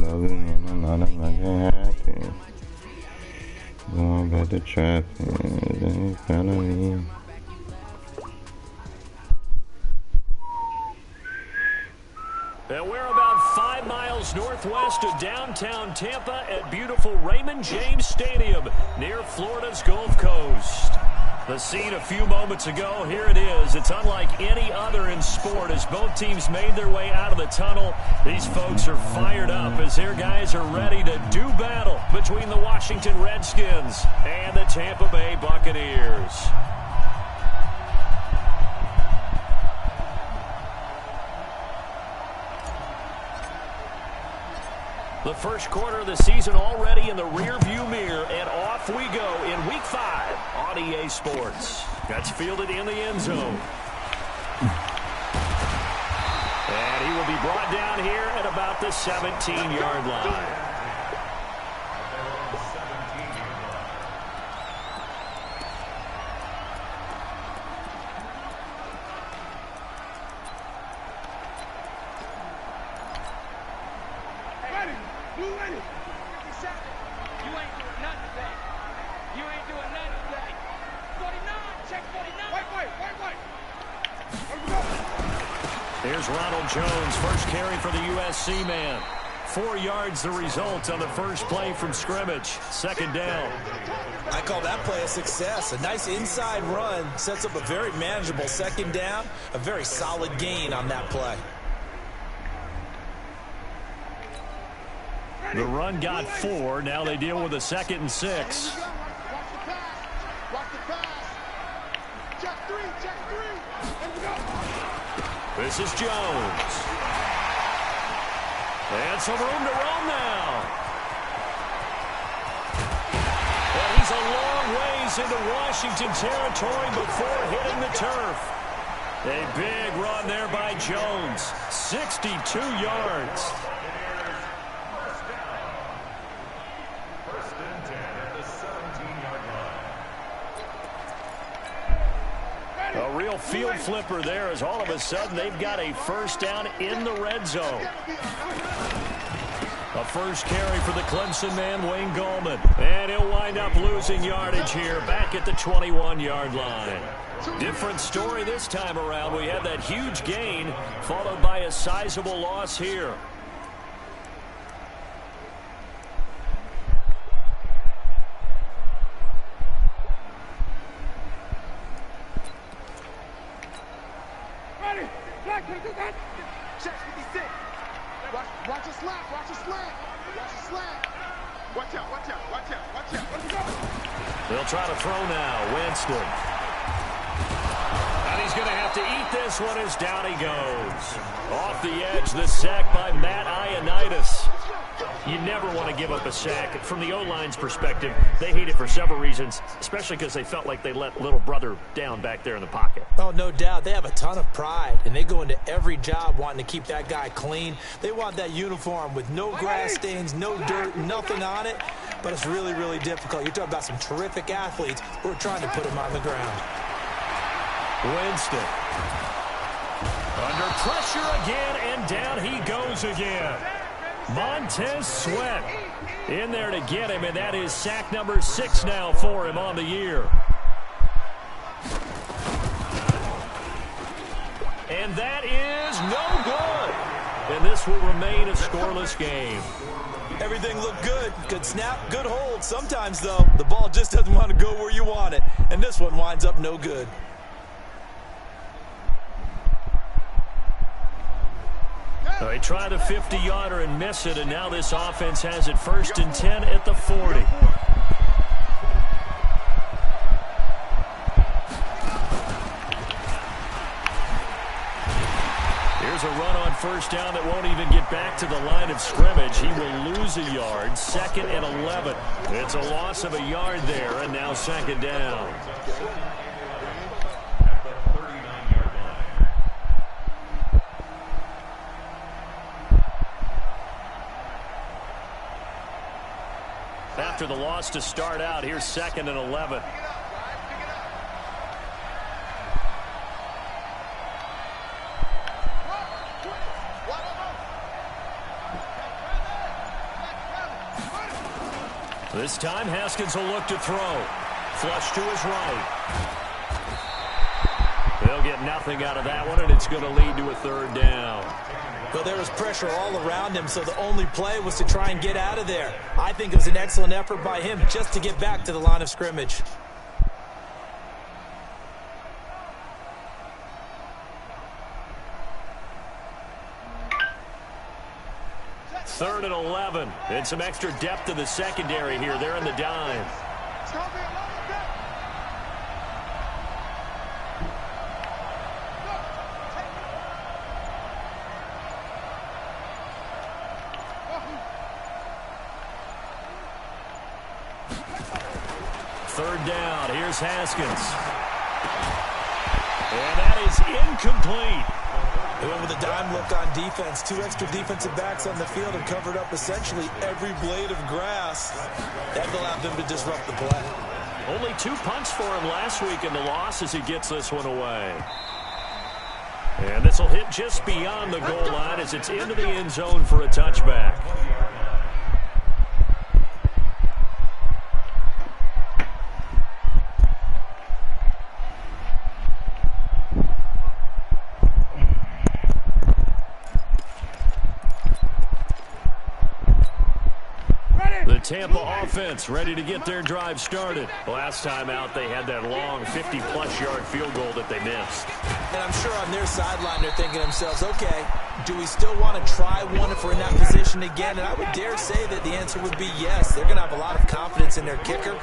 loving and I'm not happy. Going back to trapping, they follow me. And we're about 5 miles northwest of downtown Tampa at beautiful Raymond James Stadium near Florida's Gulf Coast. The scene a few moments ago, here it is. It's unlike any other in sport as both teams made their way out of the tunnel. These folks are fired up as their guys are ready to do battle between the Washington Redskins and the Tampa Bay Buccaneers. The first quarter of the season already in the rearview mirror, and off we go in Week 5 on EA Sports. That's fielded in the end zone. And he will be brought down here at about the 17-yard line. Here's Ronald Jones, first carry for the USC man. 4 yards the result on the first play from scrimmage. Second down. I call that play a success. A nice inside run sets up a very manageable second down. A very solid gain on that play. The run got 4. Now they deal with a 2nd and 6. This is Jones. And some room to run now. And he's a long ways into Washington territory before hitting the turf. A big run there by Jones. 62 yards. A real field flipper there as all of a sudden they've got a first down in the red zone. A first carry for the Clemson man, Wayne Gallman. And he'll wind up losing yardage here back at the 21-yard line. Different story this time around. We had that huge gain followed by a sizable loss here. Watch a slant, watch a slant, watch a slant. Watch out, watch out, watch out, watch out. Let's go. They'll try to throw now, Winston. And he's going to have to eat this one as down he goes. Off the edge, the sack by Matt Ioannidis. You never want to give up a sack. From the O-line's perspective, they hate it for several reasons, especially because they felt like they let little brother down back there in the pocket. Oh, no doubt. They have a ton of pride, and they go into every job wanting to keep that guy clean. They want that uniform with no grass stains, no dirt, nothing on it. But it's really, really difficult. You're talking about some terrific athletes who are trying to put him on the ground. Winston. Under pressure again, and down he goes again. Montez Sweat in there to get him, and that is sack number 6 now for him on the year. And that is no good. And this will remain a scoreless game. Everything looked good. Good snap, good hold. Sometimes, though, the ball just doesn't want to go where you want it. And this one winds up no good. They try the 50-yarder and miss it, and now this offense has it 1st and 10 at the 40. Here's a run on 1st down that won't even get back to the line of scrimmage. He will lose a yard, 2nd and 11. It's a loss of a yard there, and now 2nd down. After the loss to start out, here's 2nd and 11. This time, Haskins will look to throw. Flush to his right. They'll get nothing out of that one, and it's going to lead to a third down. Well, there was pressure all around him, so the only play was to try and get out of there. I think it was an excellent effort by him just to get back to the line of scrimmage. Third and 11. And some extra depth to the secondary here. They're in the dime. Third down. Here's Haskins. And that is incomplete. They went with a dime look on defense. 2 extra defensive backs on the field and covered up essentially every blade of grass. That allowed them to disrupt the play. Only 2 punts for him last week in the loss as he gets this one away. And this will hit just beyond the goal line as it's into the end zone for a touchback. Tampa offense ready to get their drive started. Last time out, they had that long 50-plus yard field goal that they missed. And I'm sure on their sideline, they're thinking to themselves, okay, do we still want to try one if we're in that position again? And I would dare say that the answer would be yes. They're going to have a lot of confidence in their kicker.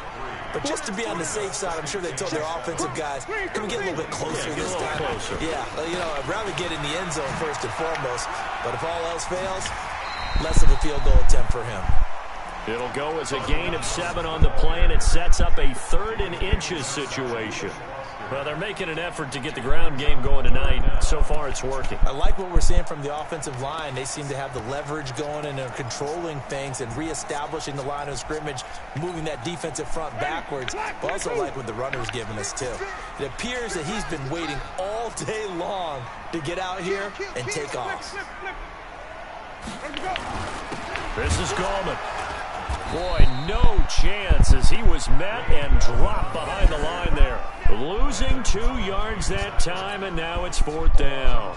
But just to be on the safe side, I'm sure they told their offensive guys, can we get a little bit closer this time? Closer. Yeah, you know, I'd rather get in the end zone first and foremost. But if all else fails, less of a field goal attempt for him. It'll go as a gain of 7 on the play, and it sets up a 3rd and inches situation. Well, they're making an effort to get the ground game going tonight. So far, it's working. I like what we're seeing from the offensive line. They seem to have the leverage going, and they're controlling things and reestablishing the line of scrimmage, moving that defensive front backwards. But also like what the runner's giving us, too. It appears that he's been waiting all day long to get out here and take off. This is Gallman. Boy, no chance as he was met and dropped behind the line there. Losing 2 yards that time, and now it's 4th down.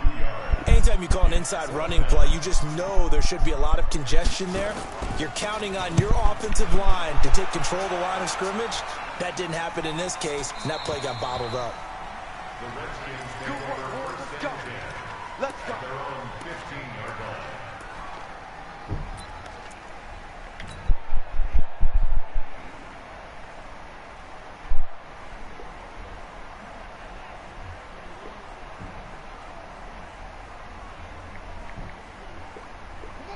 Anytime you call an inside running play, you just know there should be a lot of congestion there. You're counting on your offensive line to take control of the line of scrimmage. That didn't happen in this case, and that play got bottled up. Let's go.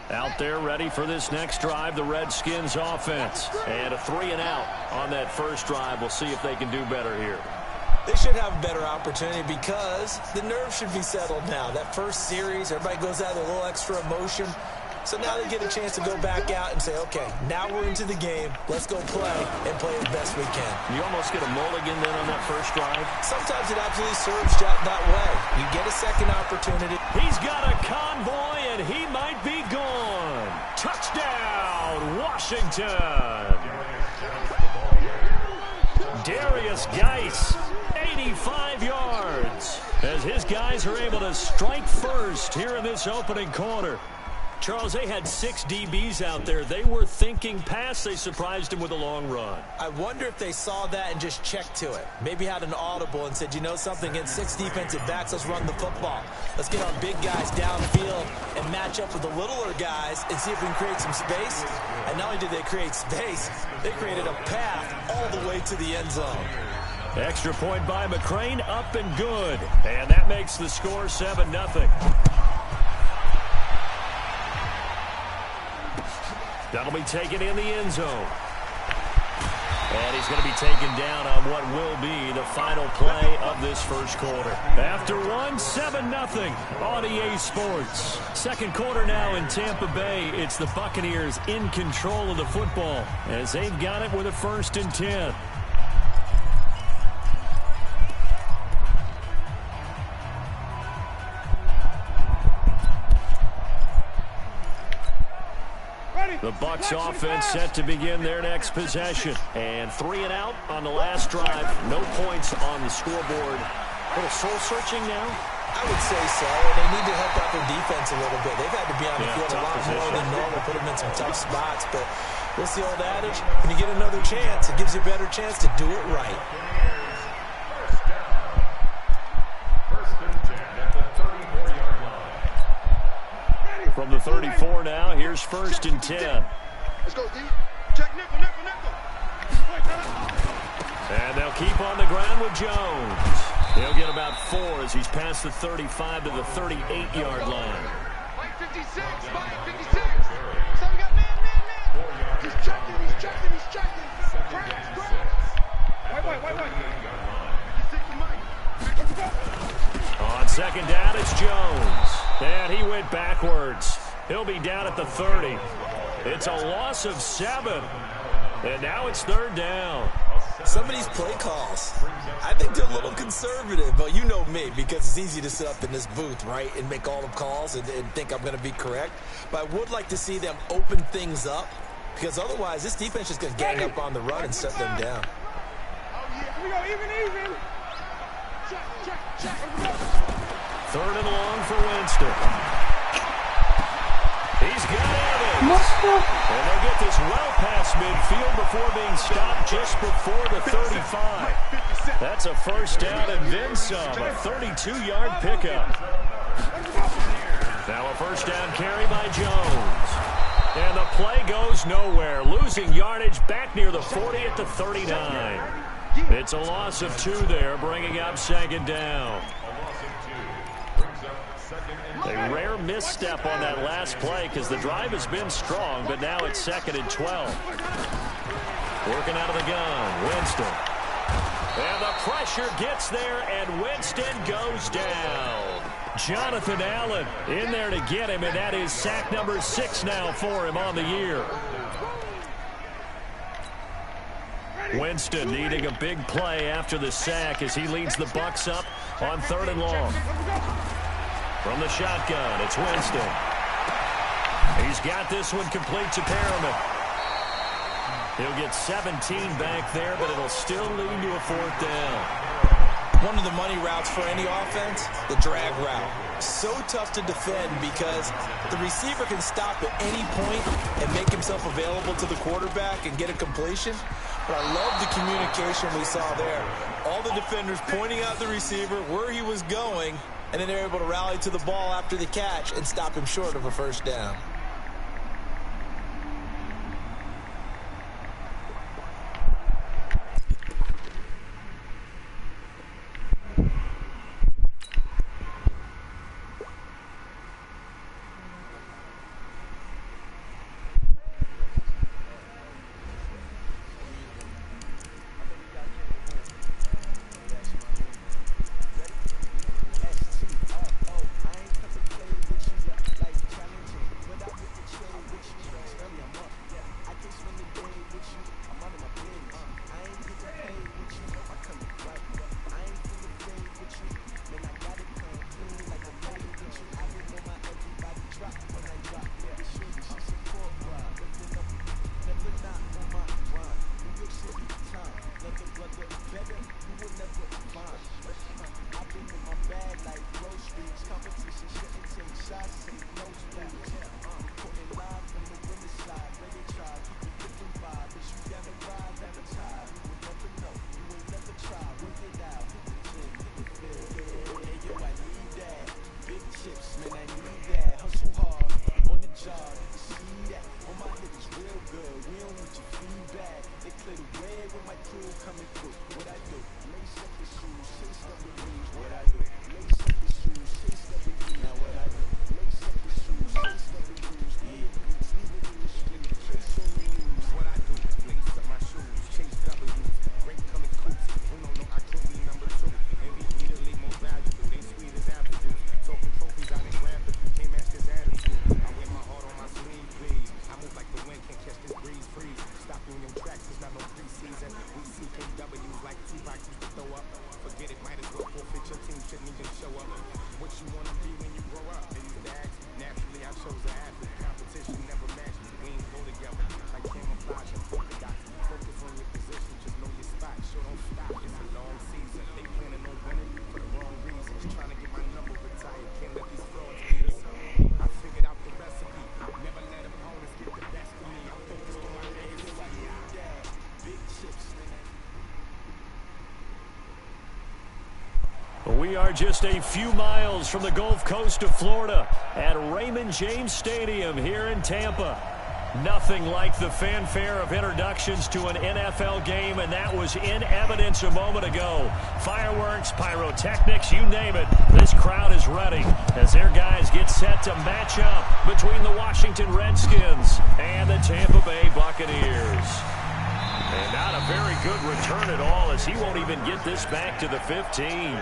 Out there ready for this next drive, the Redskins offense. And a 3 and out on that first drive. We'll see if they can do better here. They should have a better opportunity because the nerves should be settled now. That first series, everybody goes out with a little extra emotion. So now they get a chance to go back out and say, okay, now we're into the game. Let's go play and play as best we can. You almost get a mulligan then on that first drive. Sometimes it absolutely serves that way. You get a second opportunity. He's got a convoy, and he might be gone. Touchdown, Washington. Darius Geis, 85 yards, as his guys are able to strike first here in this opening quarter. Charles, they had 6 DBs out there. They were thinking pass. They surprised him with a long run. I wonder if they saw that and just checked to it. Maybe had an audible and said, you know something, against 6 defensive backs, let's run the football. Let's get our big guys downfield and match up with the littler guys and see if we can create some space. And not only did they create space, they created a path all the way to the end zone. Extra point by McCrane, up and good. And that makes the score 7-0. That'll be taken in the end zone. And he's going to be taken down on what will be the final play of this first quarter. After 7-0 on EA Sports. Second quarter now in Tampa Bay. It's the Buccaneers in control of the football as they've got it with a 1st and 10. The Bucs offense set to begin their next possession. And 3 and out on the last drive. No points on the scoreboard. A little soul-searching now? I would say so. And they need to help out their defense a little bit. They've had to be on the field a lot more than normal, put them in some tough spots. But what's the old adage? When you get another chance, it gives you a better chance to do it right. From the 34 now, here's 1st and 10. Let's go, D. Check nickel. And they'll keep on the ground with Jones. He'll get about 4 as he's past the 35 to the 38-yard line. Mike 56, Mike 56. So we got man. He's checking. Wait. He's taking Mike. On 2nd down, it's Jones. And he went backwards. He'll be down at the 30. It's a loss of 7. And now it's 3rd down. Some of these play calls, I think they're a little conservative, but you know me, because it's easy to sit up in this booth, right, and make all the calls and think I'm going to be correct. But I would like to see them open things up, because otherwise this defense is going to gang up on the run and shut them down. Here we go, even. Check. 3rd and long for Winston. He's got Evans. And they'll get this well past midfield before being stopped just before the 35. That's a 1st down and then some. A 32-yard pickup. Now a 1st down carry by Jones. And the play goes nowhere. Losing yardage back near the 40 at the 39. It's a loss of 2 there, bringing up 2nd down. A rare misstep on that last play because the drive has been strong, but now it's 2nd and 12. Working out of the gun, Winston. And the pressure gets there, and Winston goes down. Jonathan Allen in there to get him, and that is sack number 6 now for him on the year. Winston needing a big play after the sack as he leads the Bucs up on 3rd and long. From the shotgun, it's Winston. He's got this one complete to Perriman. He'll get 17 back there, but it'll still lead to a 4th down. One of the money routes for any offense, the drag route. So tough to defend because the receiver can stop at any point and make himself available to the quarterback and get a completion. But I love the communication we saw there. All the defenders pointing out the receiver, where he was going, and then they're able to rally to the ball after the catch and stop him short of a 1st down. We are just a few miles from the Gulf Coast of Florida at Raymond James Stadium here in Tampa. Nothing like the fanfare of introductions to an NFL game, and that was in evidence a moment ago. Fireworks, pyrotechnics, you name it. This crowd is ready as their guys get set to match up between the Washington Redskins and the Tampa Bay Buccaneers. And not a very good return at all, as he won't even get this back to the 15.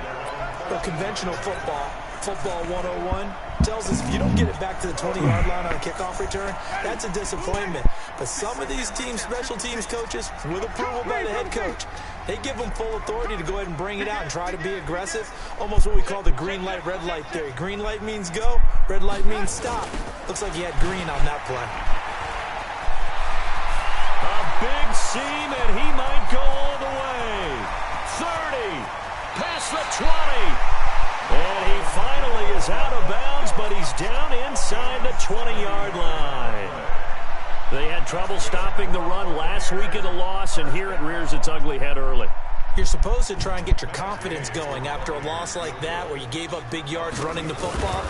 Well, conventional football 101, tells us if you don't get it back to the 20-yard line on a kickoff return, that's a disappointment. But some of these teams, special teams coaches, with approval by the head coach, they give them full authority to go ahead and bring it out and try to be aggressive, almost what we call the green light, red light theory. Green light means go, red light means stop. Looks like he had green on that play. A big seam, and he might go all the way. 30, past the 20. And he finally is out of bounds, but he's down inside the 20-yard line. They had trouble stopping the run last week in the loss, and here it rears its ugly head early. You're supposed to try and get your confidence going after a loss like that where you gave up big yards running the football.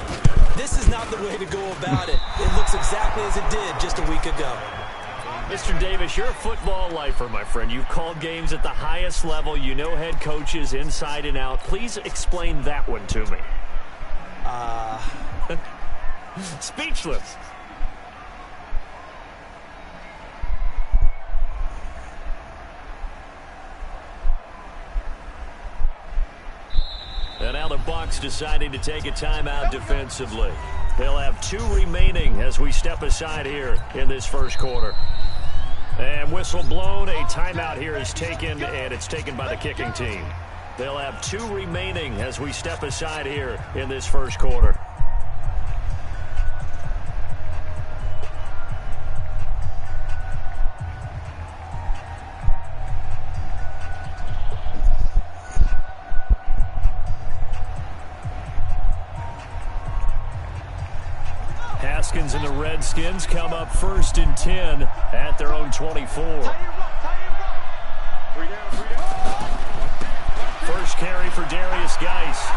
This is not the way to go about it. It looks exactly as it did just a week ago. Mr. Davis, you're a football lifer, my friend. You've called games at the highest level. You know head coaches inside and out. Please explain that one to me. Speechless. And now the Bucs deciding to take a timeout defensively. They'll have 2 remaining as we step aside here in this first quarter. And whistle blown, a timeout here is taken, and it's taken by the kicking team. They'll have 2 remaining as we step aside here in this first quarter. Haskins and the Redskins come up 1st and 10 at their own 24. First carry for Darius Geis.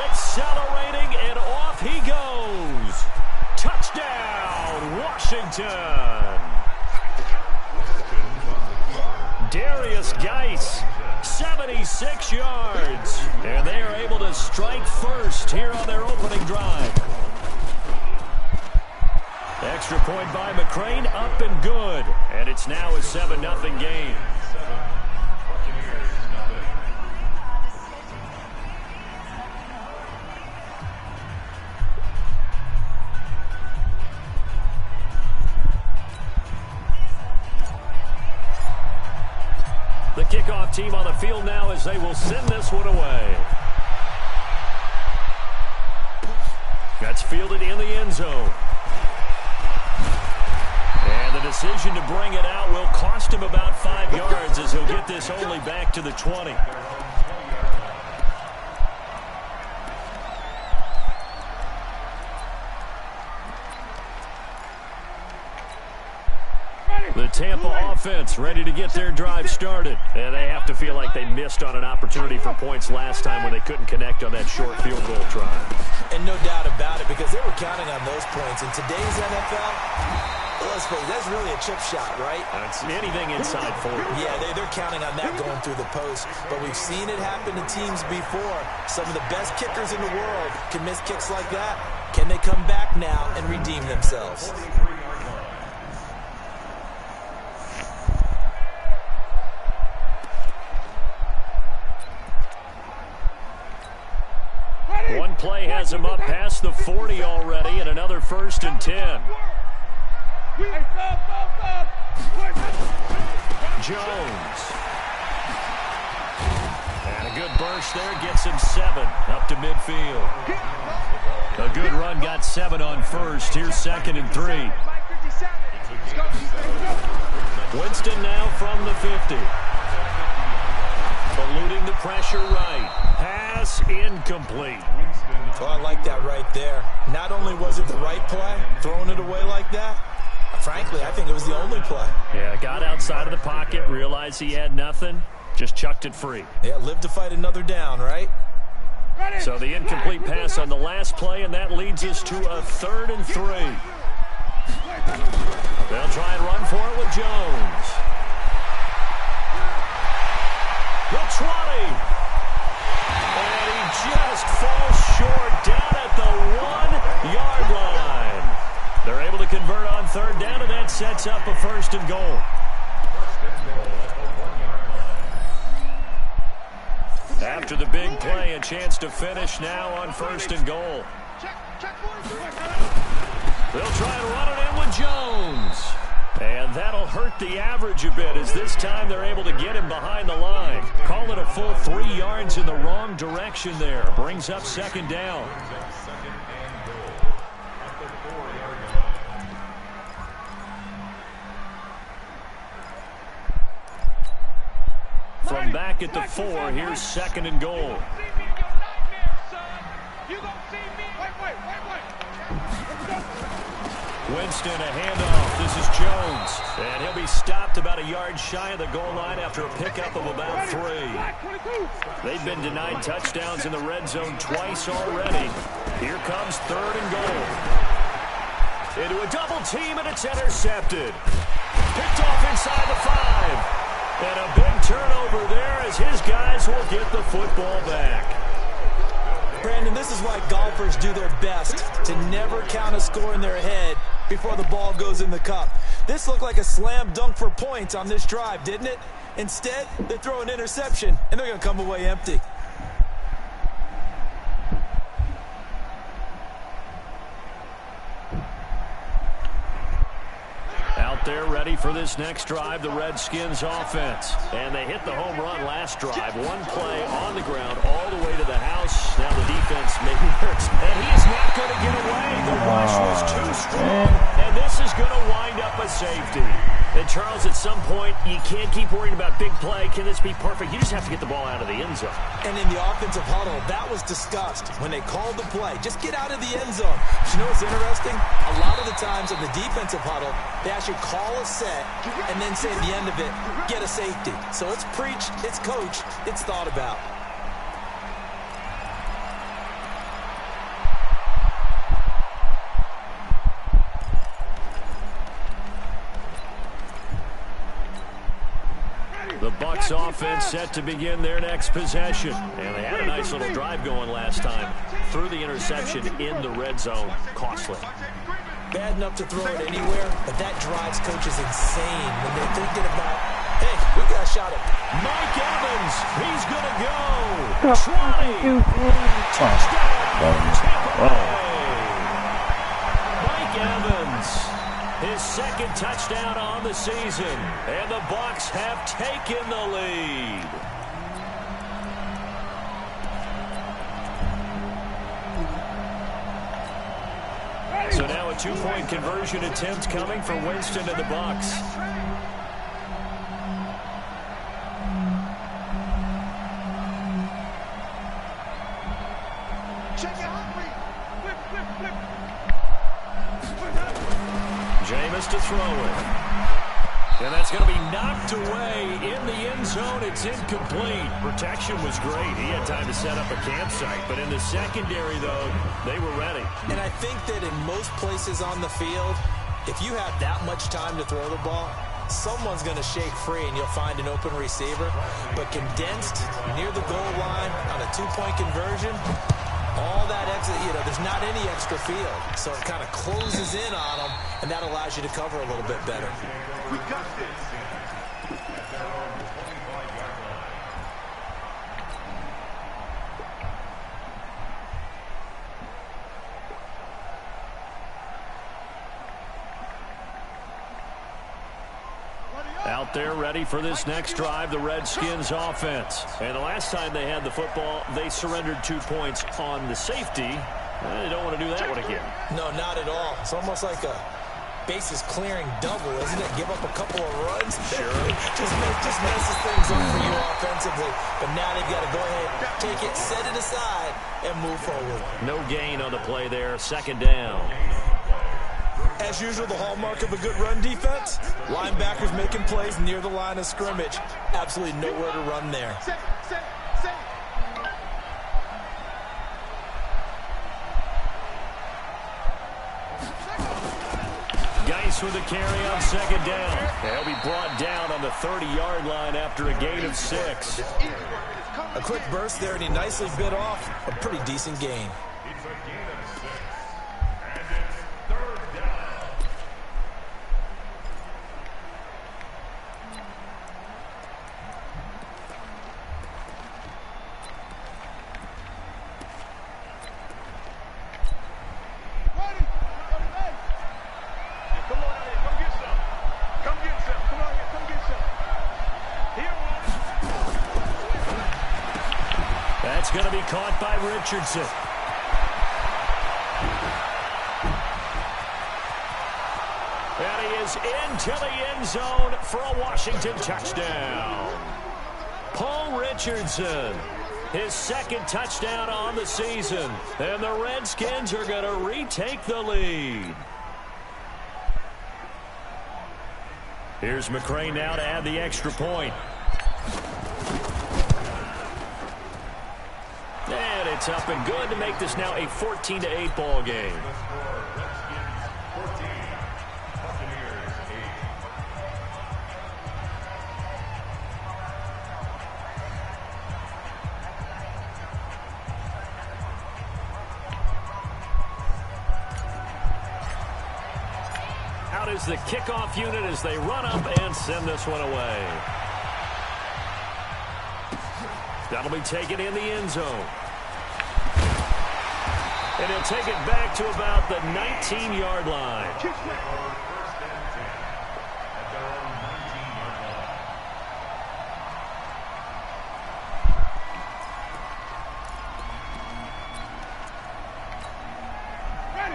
Accelerating, and off he goes. Touchdown, Washington. Darius Geis, 76 yards. And they are able to strike first here on their opening drive. Extra point by McCrane, up and good. And it's now a 7-0 game. The kickoff team on the field now as they will send this one away. That's fielded in the end zone. And the decision to bring it out will cost him about 5 yards as he'll get this only back to the 20. The Tampa offense ready to get their drive started. And they have to feel like they missed on an opportunity for points last time when they couldn't connect on that short field goal try. And no doubt about it, because they were counting on those points. In today's NFL, let's face it, that's really a chip shot, right? It's anything inside 40. Yeah, they're counting on that going through the post. But we've seen it happen to teams before. Some of the best kickers in the world can miss kicks like that. Can they come back now and redeem themselves? One play has him up past the 40 already, and another 1st and 10. Jones. And a good burst there gets him 7 up to midfield. A good run got 7 on first. Here's 2nd and 3. Winston now from the 50. Eluding the pressure right. Pass incomplete. Oh, I like that right there. Not only was it the right play, throwing it away like that, frankly, I think it was the only play. Yeah, got outside of the pocket, realized he had nothing, Just chucked it free. Yeah, live to fight another down, right? So the incomplete pass on the last play, and that leads us to a 3rd and 3. They'll try and run for it with Jones. The 20. And he just falls short down at the 1-yard line. They're able to convert on 3rd down, and that sets up a 1st and goal. After the big play, a chance to finish now on 1st and goal. They'll try and run it in with Jones. And that'll hurt the average a bit, as this time they're able to get him behind the line. Call it a full 3 yards in the wrong direction there. Brings up 2nd down. From back at the 4, here's 2nd and goal. Winston, a handoff. This is Jones. And he'll be stopped about a yard shy of the goal line after a pickup of about 3. They've been denied touchdowns in the red zone twice already. Here comes 3rd and goal. Into a double team, and it's intercepted. Picked off inside the 5. And a big turnover there as his guys will get the football back. Brandon, this is why golfers do their best to never count a score in their head before the ball goes in the cup. This looked like a slam dunk for points on this drive, didn't it? Instead, they throw an interception, and they're going to come away empty. Out there ready for this next drive, the Redskins offense. And they hit the home run last drive. 1 play on the ground all the way to the house. Now the defense maybe hurts. And he is not going to get away. The rush was too strong. And this is going to wind up a safety. And Charles, at some point, you can't keep worrying about big play. Can this be perfect? You just have to get the ball out of the end zone. And in the offensive huddle, that was discussed when they called the play. Just get out of the end zone. But you know what's interesting? A lot of the times in the defensive huddle, they actually call a set and then say at the end of it, get a safety. So it's preached, it's coached, it's thought about. The Bucs offense set to begin their next possession. And they had a nice little drive going last time. Threw the interception in the red zone. Costly. Bad enough to throw it anywhere, but that drives coaches insane when they're thinking about, hey, we got a shot at Mike Evans. He's going to go. 20. Touchdown. Tampa Bay. Mike Evans. His 2nd touchdown on the season. And the Bucs have taken the lead. So now a 2-point conversion attempt coming for Winston and the Bucs. Jameis to throw it. And that's going to be knocked away in the end zone. It's incomplete. Protection was great. He had time to set up a campsite. But in the secondary, though, they were ready. And I think that in most places on the field, if you have that much time to throw the ball, someone's going to shake free and you'll find an open receiver. But condensed near the goal line on a 2-point conversion, all that extra, there's not any extra field. So it kind of closes in on them, and that allows you to cover a little bit better. We got this. Out there ready for this next drive, the Redskins offense. And the last time they had the football, they surrendered 2 points on the safety. They don't want to do that one again. No, not at all. It's almost like a bases clearing double, isn't it? Give up a couple of runs. Sure. just messes things up for you offensively. But now they've got to go ahead, take it, set it aside, and move forward. No gain on the play there. 2nd down. As usual, the hallmark of a good run defense, linebackers making plays near the line of scrimmage. Absolutely nowhere to run there. Geis with a carry on second down. They'll be brought down on the 30-yard line after a gain of 6. A quick burst there, and he nicely bit off a pretty decent gain. That's going to be caught by Richardson. And he is into the end zone for a Washington touchdown. Paul Richardson, his second touchdown on the season. And the Redskins are going to retake the lead. Here's McCray now to add the extra point. And it's up and good to make this now a 14-8 ball game. Out is the kickoff unit as they run up and send this one away. That'll be taken in the end zone. And he'll take it back to about the 19-yard line.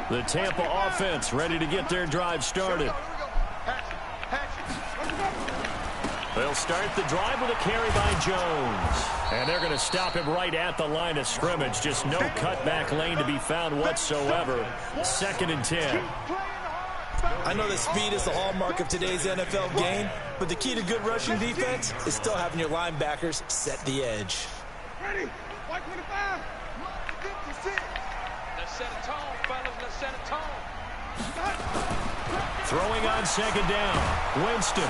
The Tampa offense ready to get their drive started. They'll start the drive with a carry by Jones. And they're going to stop him right at the line of scrimmage. Just no cutback lane to be found whatsoever. 2nd and 10. I know that speed is the hallmark of today's NFL game, but the key to good rushing defense is still having your linebackers set the edge. Ready? White 25. Let's set a tone, fellas. Let's set a tone. Throwing on second down. Winston.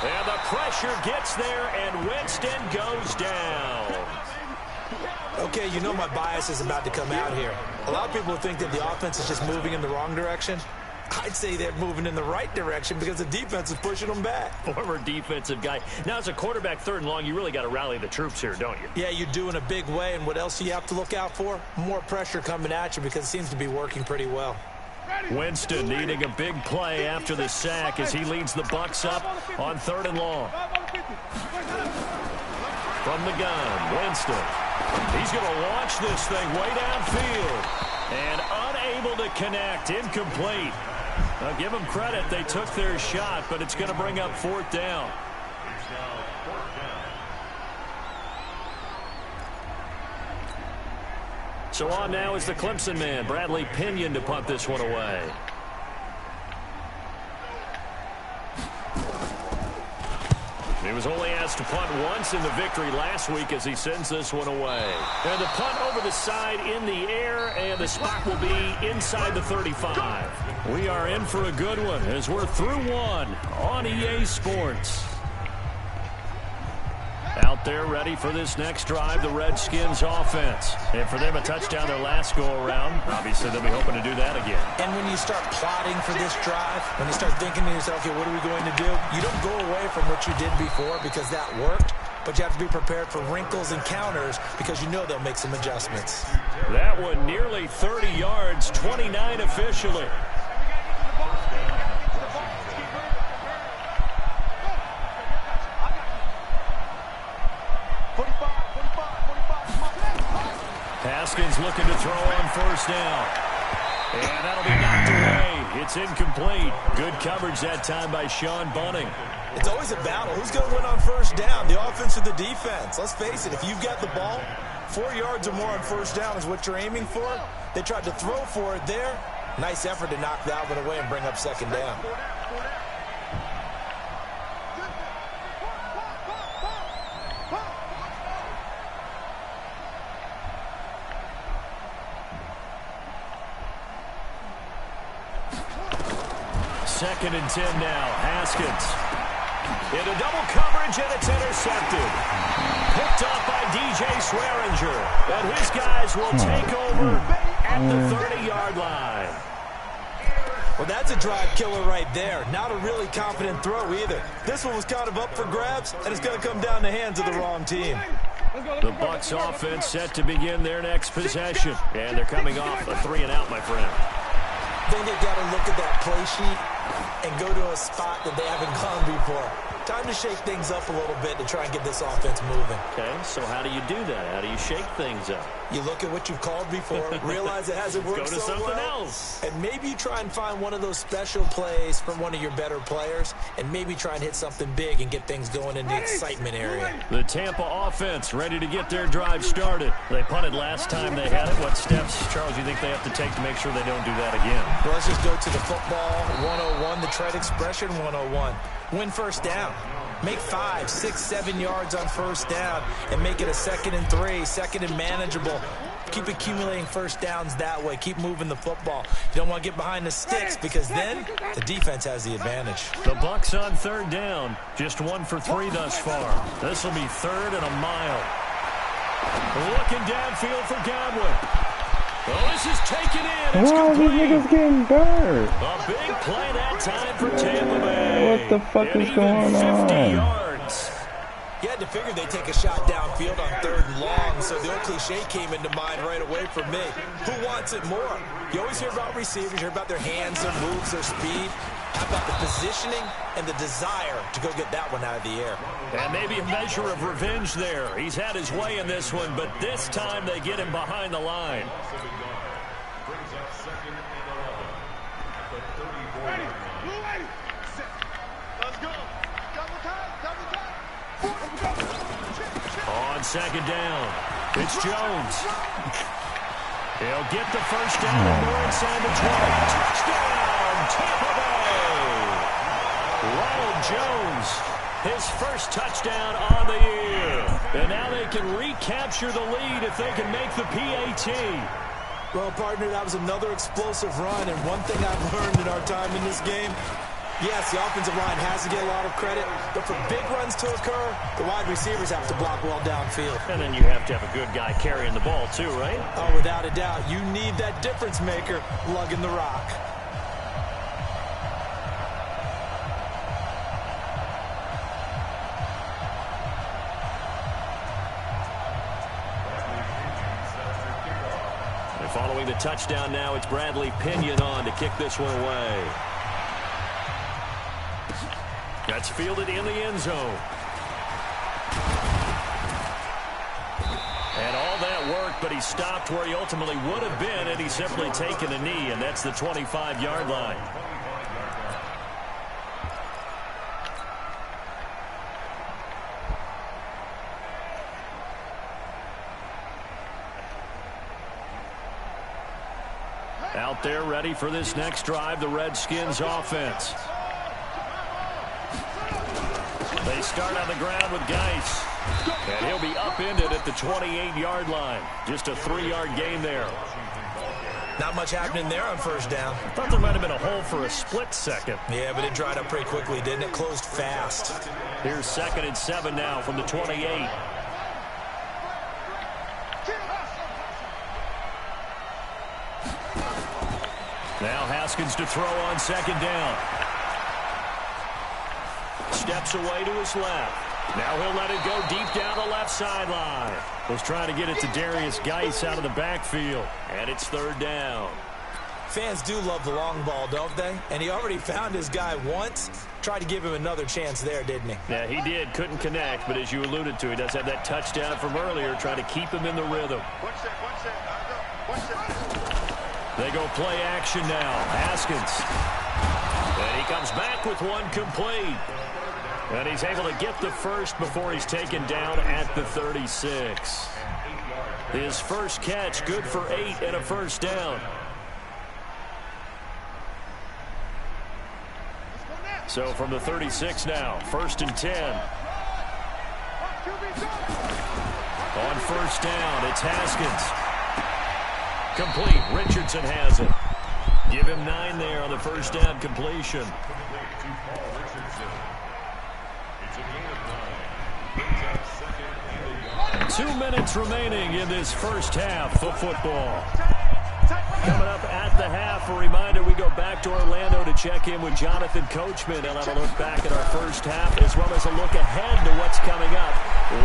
And the pressure gets there, and Winston goes down. Okay, you know my bias is about to come out here. A lot of people think that the offense is just moving in the wrong direction. I'd say they're moving in the right direction because the defense is pushing them back. Former defensive guy. Now, as a quarterback 3rd and long, you really got to rally the troops here, don't you? Yeah, you do in a big way, and what else do you have to look out for? More pressure coming at you because it seems to be working pretty well. Winston needing a big play after the sack as he leads the Bucs up on 3rd and long. From the gun, Winston. He's going to launch this thing way downfield. And unable to connect, incomplete. Now, give them credit, they took their shot, but it's going to bring up 4th down. So on now is the Clemson man, Bradley Pinion, to punt this one away. He was only asked to punt once in the victory last week as he sends this one away. And the punt over the side in the air, and the spot will be inside the 35. We are in for a good one as we're through one on EA Sports. Out there ready for this next drive, the Redskins offense. And for them, a touchdown their last go-around. Obviously, they'll be hoping to do that again. And when you start plotting for this drive, when you start thinking to yourself, okay, what are we going to do? You don't go away from what you did before because that worked, but you have to be prepared for wrinkles and counters because you know they'll make some adjustments. That one nearly 30 yards, 29 officially. Haskins looking to throw on 1st down. And that'll be knocked away. It's incomplete. Good coverage that time by Sean Bunting. It's always a battle. Who's going to win on 1st down, the offense or the defense? Let's face it, if you've got the ball, 4 yards or more on 1st down is what you're aiming for. They tried to throw for it there. Nice effort to knock that one away and bring up second down. Second and 10 now. Haskins into double coverage, and it's intercepted. Picked up by DJ Swearinger. And his guys will take over at the 30-yard line. Well, that's a drive killer right there. Not a really confident throw either. This one was kind of up for grabs, and it's going to come down the hands of the wrong team. The Bucs offense set to begin their next possession. And they're coming off a 3-and-out, my friend. I think they've got to look at that play sheet and go to a spot that they haven't gone before. Time to shake things up a little bit to try and get this offense moving. Okay, so how do you do that? How do you shake things up? You look at what you've called before, realize it hasn't worked Go to so something well, else. and maybe you try and find one of those special plays from one of your better players, and maybe try and hit something big and get things going in the excitement area. The Tampa offense ready to get their drive started. They punted last time they had it. What steps, Charles, do you think they have to take to make sure they don't do that again? Well, let's just go to the football 101, the trade expression 101. Win first down. Make 5, 6, 7 yards on first down and make it a 2nd and 3, 2nd and manageable. Keep accumulating first downs that way. Keep moving the football. You don't want to get behind the sticks because then the defense has the advantage. The Bucs on 3rd down. Just 1 for 3 thus far. This will be 3rd and a mile. Looking downfield for Godwin. Oh, this is taken in. It's Wow, these complete. niggas getting burnt. A big play that time for Tampa Bay. What the fuck And is even going 50 on? yards. You had to figure they'd take a shot downfield on 3rd and long, so the old cliche came into mind right away for me. Who wants it more? You always hear about receivers, you hear about their hands, their moves, their speed. How about the positioning and the desire to go get that one out of the air? And maybe a measure of revenge there. He's had his way in this one, but this time they get him behind the line. On 2nd down, it's Jones. He'll get the first down and more inside the 20. Touchdown, Tampa Bay! Ronald Jones, his first touchdown on the year. And now they can recapture the lead if they can make the PAT. Well, partner, that was another explosive run, and one thing I've learned in our time in this game, yes, the offensive line has to get a lot of credit, but for big runs to occur, the wide receivers have to block well downfield. And then you have to have a good guy carrying the ball too, right? Oh, without a doubt. You need that difference maker lugging the rock. And following the touchdown now, it's Bradley Pinion on to kick this one away. That's fielded in the end zone. And all that work, but he stopped where he ultimately would have been, and he's simply taken a knee, and that's the 25-yard line. Out there ready for this next drive, the Redskins offense. They start on the ground with Geis. And he'll be upended at the 28-yard line. Just a 3-yard gain there. Not much happening there on first down. Thought there might have been a hole for a split second. Yeah, but it dried up pretty quickly, didn't it? Closed fast. Here's 2nd and 7 now from the 28. Now Haskins to throw on 2nd down. Steps away to his left. Now he'll let it go deep down the left sideline. Was trying to get it to Darius Geis out of the backfield. And it's 3rd down. Fans do love the long ball, don't they? And he already found his guy once. Tried to give him another chance there, didn't he? Yeah, he did. Couldn't connect, but as you alluded to, he does have that touchdown from earlier, trying to keep him in the rhythm. They go play action now. Haskins. And he comes back with one complete. And he's able to get the first before he's taken down at the 36. His first catch, good for 8 and a first down. So from the 36 now, 1st and 10. On 1st down, it's Haskins. Complete. Richardson has it. Give him 9 there on the 1st down completion. 2 minutes remaining in this first half of football. Coming up at the half, a reminder, we go back to Orlando to check in with Jonathan Coachman. He'll have a look back at our first half as well as a look ahead to what's coming up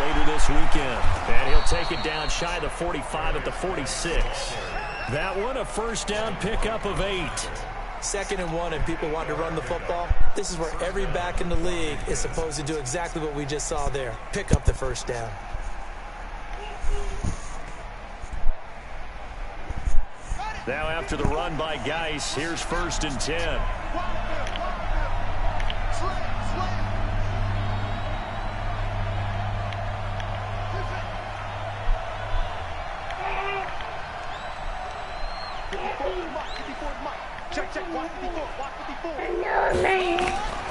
later this weekend. And he'll take it down shy of the 45 at the 46. That one, a 1st down pickup of 8. 2nd and 1 and people want to run the football. This is where every back in the league is supposed to do exactly what we just saw there. Pick up the 1st down. Now after the run by Geis, here's 1st and 10.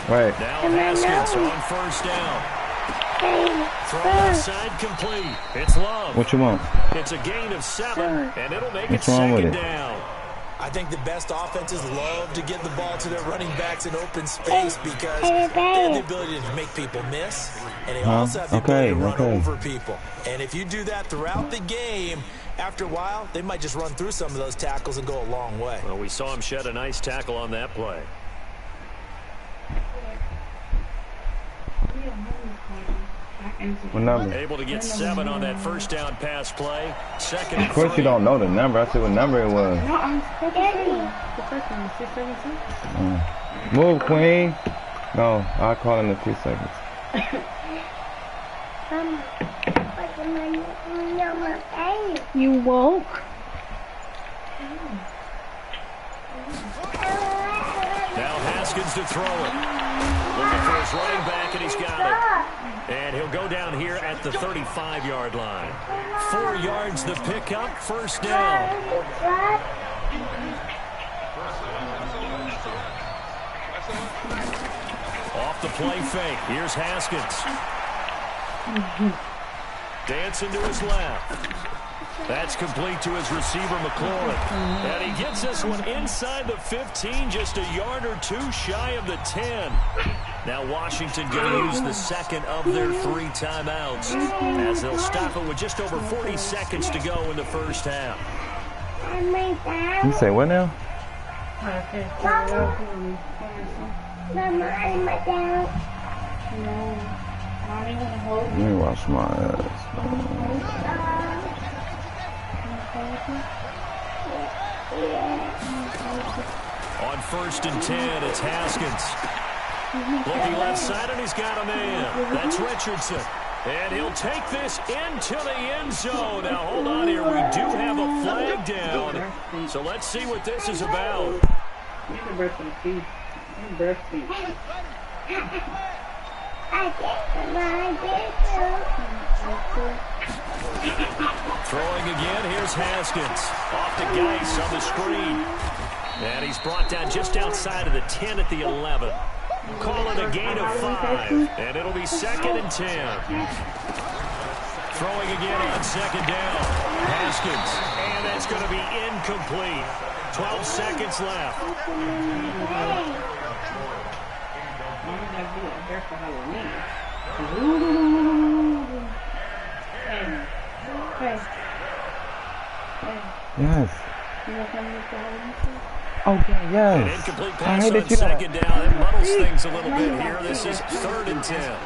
Right. Now Haskins on 1st down. Throw inside complete. It's Love. What you want? It's a gain of 7, and it'll make What's it wrong with 2nd it? down. I think the best offenses love to give the ball to their running backs in open space because they have the ability to make people miss, and they also have the ability to run over people. And if you do that throughout the game, after a while, they might just run through some of those tackles and go a long way. Well, we saw him shed a nice tackle on that play. What number? Able to get 7 on that 1st down pass play. 2nd and 3. Of course you don't know the number. I said what number it was. No, I'm supposed to say the first one is 672. Move, Queen. No, I'll call in a few seconds. You woke? Now Haskins to throw it. Looking for his running back, and he's got it. And he'll go down here at the 35-yard line. 4 yards the pickup, 1st down. Off the play fake. Here's Haskins. Dancing to his left. That's complete to his receiver, McLaurin. And he gets this one inside the 15, just a yard or 2 shy of the 10. Now Washington going to use the 2nd of their 3 timeouts as they'll stop it with just over 40 seconds to go in the first half. You say what now? Let me wash my ass. On 1st and 10, it's Haskins. Looking left side, and he's got a man. That's Richardson. And he'll take this into the end zone. Now, hold on here. We do have a flag down. So let's see what this is about. Throwing again, here's Haskins. Off to Geis on the screen. And he's brought down just outside of the 10 at the 11. Call it a gain of 5. And it'll be 2nd and 10. Throwing again on 2nd down. Haskins. And that's going to be incomplete. 12 seconds left. Yes. Okay, yes. An incomplete pass on 2nd down. It muddles things a little bit here. This is 3rd and 10.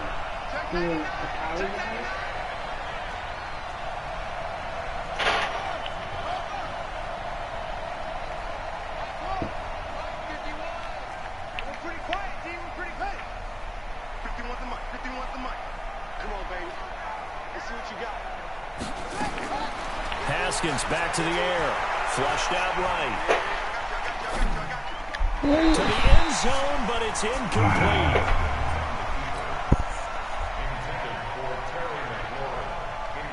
Haskins back to the air. Flushed out right. To the end zone, but it's incomplete.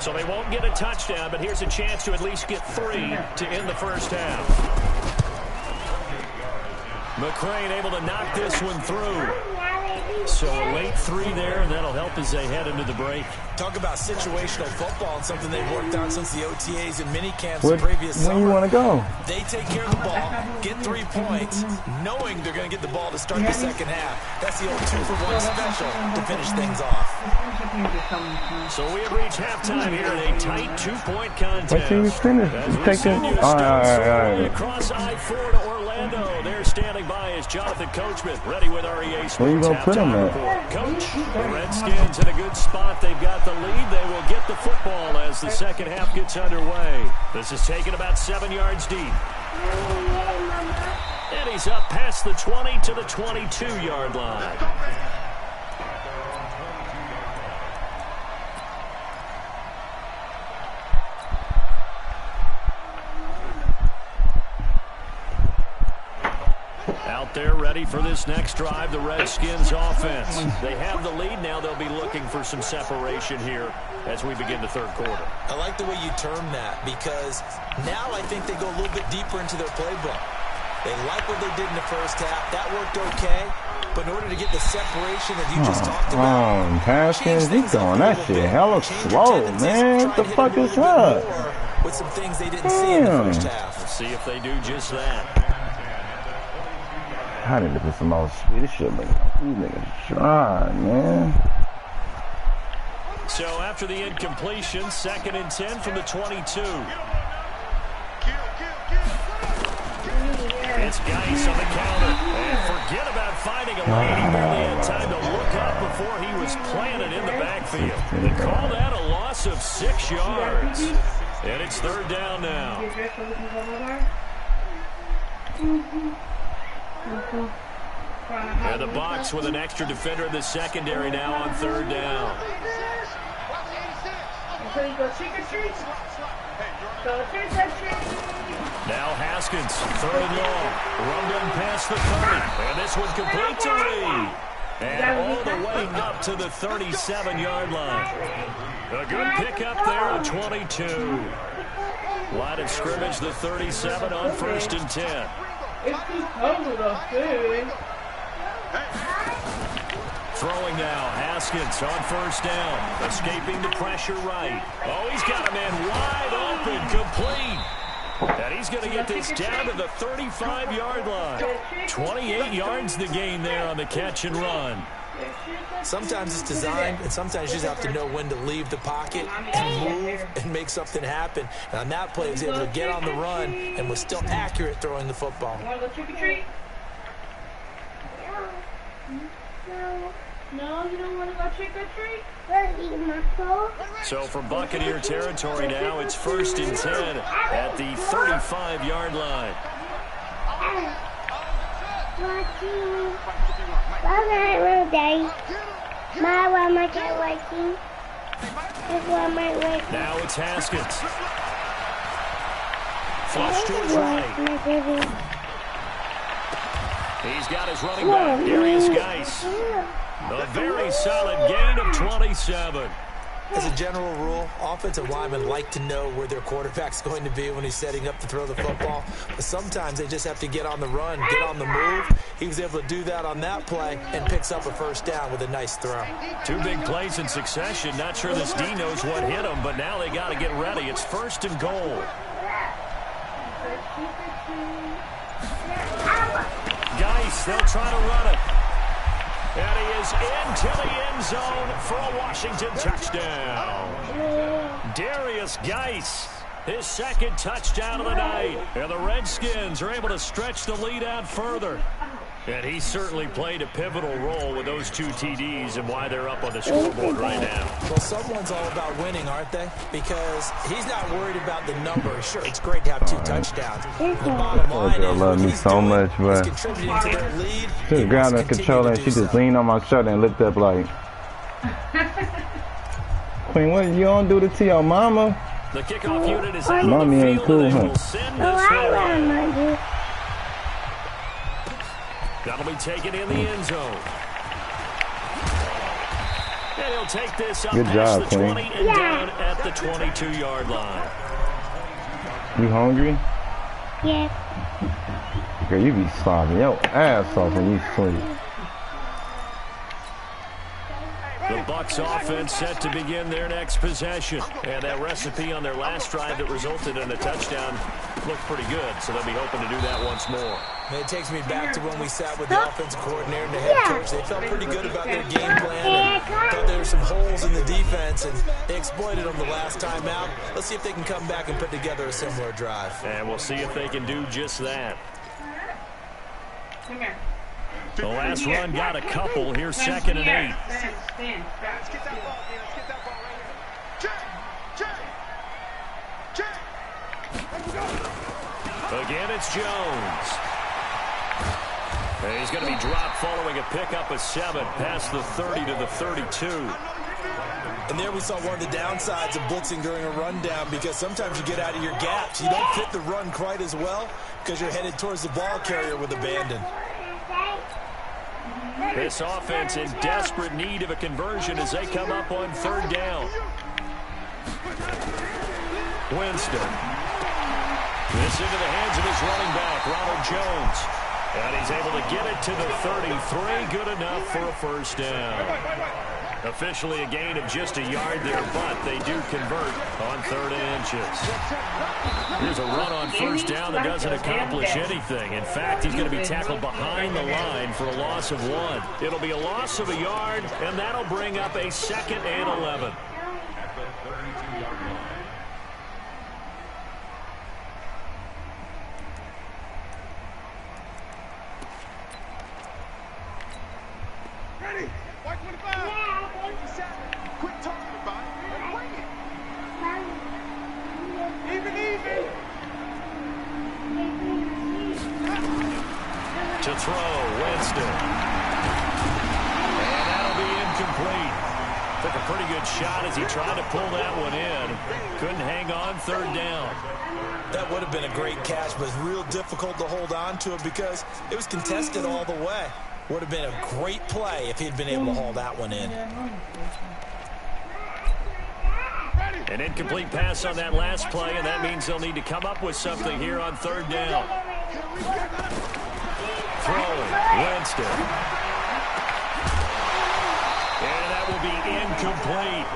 So they won't get a touchdown, but here's a chance to at least get 3 to end the first half. McCrane able to knock this one through. So a late 3 there, and that'll help as they head into the break. Talk about situational football and something they've worked on since the OTAs and mini camps the previous summer. When you want to go? They take care of the ball, get 3 points, knowing they're going to get the ball to start the second half. That's the old 2-for-1 special to finish things off. So we have reached halftime here in a tight 2-point contest. Wait till we finish. All right. Across I-4 to Orlando. They're standing by as Jonathan Coachman, ready with REA Sports. Where you gonna put him at? Coach, the Redskins in a good spot. They've got the lead. They will get the football as the second half gets underway. This is taken about 7 yards deep. And he's up past the 20 to the 22-yard line. Out there ready for this next drive, the Redskins offense. They have the lead now. They'll be looking for some separation here as we begin the third quarter. I like the way you term that because now I think they go a little bit deeper into their playbook. They like what they did in the first half. That worked okay. But in order to get the separation that you just talked about, Haskins, he's going that shit hella slow, man. What the fuck is up? With some things they didn't see in the first half. Let's see if they do just that. I need to put some more speed. This shit, these niggas try, man. So after the incompletion, 2nd and 10 from the 22. It's Geis on the counter. And forget about finding a lane. He barely had time to look up before he was planted in the backfield. They call that a loss of 6 yards. And it's 3rd down now. And the box with an extra defender in the secondary now on 3rd down. Now Haskins, 3rd and long. Run down past the 30. And this one complete to Reed. And all the way up to the 37-yard line. A good pickup there at 22. Line of scrimmage, the 37 on 1st and 10. Throwing now, Haskins on 1st down. Escaping the pressure right. Oh, he's got a man wide open, complete. And he's going to get this down to the 35-yard line. 28 yards the gain there on the catch and run. Sometimes it's designed, and sometimes you just have to know when to leave the pocket and move and make something happen. And on that play, he was able to get on the run and was still accurate throwing the football. Want to go trick-or-treat? No, you don't want to go trick-or-treat? So from Buccaneer territory now, it's 1st and 10 at the 35-yard line. Now it's Haskins. Flush to his right. He's got his running back, Darius Geis. A very solid gain of 27. As a general rule, offensive linemen like to know where their quarterback's going to be when he's setting up to throw the football. But sometimes they just have to get on the run, get on the move. He was able to do that on that play and picks up a 1st down with a nice throw. 2 big plays in succession. Not sure this D knows what hit him, but now they got to get ready. It's 1st and goal. Geis, they'll try to run it. And he is into the end zone for a Washington touchdown. Darius Geis, his 2nd touchdown of the night. And the Redskins are able to stretch the lead out further. And he certainly played a pivotal role with those 2 TDs and why they're up on the scoreboard right now. Well, someone's all about winning, aren't they? Because he's not worried about the number. Sure, it's great to have 2 touchdowns. The bottom line is love me so much, but contributing to their lead. she grabbed the controller and she just leaned on my shoulder and looked up like, Queen, what you gonna do to your mama? The kickoff unit is out Mommy on the ain't field, cool, and they huh? will send this one. That'll be taken in the end zone. And he'll take this up Good past job, the Queen. 20 and down at the 22-yard line. You hungry? Yes. Girl, you be slobbing your ass off when you sleep. The Bucks offense set to begin their next possession. And that recipe on their last drive that resulted in a touchdown looked pretty good, so they'll be hoping to do that once more. And it takes me back to when we sat with the offensive coordinator and the head coach. They felt pretty good about their game plan and thought there were some holes in the defense, and they exploited them the last time out. Let's see if they can come back and put together a similar drive. And we'll see if they can do just that. Come here. The last run got a couple. Here's 2nd and 8. Stand. Let's get that ball, man. Let's get that ball right here. Jay. Again, it's Jones. And he's going to be dropped following a pickup of 7 past the 30 to the 32. And there we saw one of the downsides of blitzing during a rundown, because sometimes you get out of your gaps. You don't fit the run quite as well because you're headed towards the ball carrier with abandon. This offense in desperate need of a conversion as they come up on 3rd down. Winston. This into the hands of his running back, Ronald Jones. And he's able to get it to the 33. Good enough for a 1st down. Officially a gain of just a yard there, but they do convert on 3rd and inches. Here's a run on 1st down that doesn't accomplish anything. In fact, he's going to be tackled behind the line for a loss of 1. It'll be a loss of a yard, and that'll bring up a 2nd and 11. Ready? White 25. Quit talking about it. Bring it. Even. To throw, Winston. And that'll be incomplete. Took a pretty good shot as he tried to pull that one in. Couldn't hang on 3rd down. That would have been a great catch, but it's real difficult to hold on to it because it was contested all the way. Would have been a great play if he'd been able to haul that one in. An incomplete pass on that last play, and that means they'll need to come up with something here on 3rd down. Throwing, Winston. And that will be incomplete.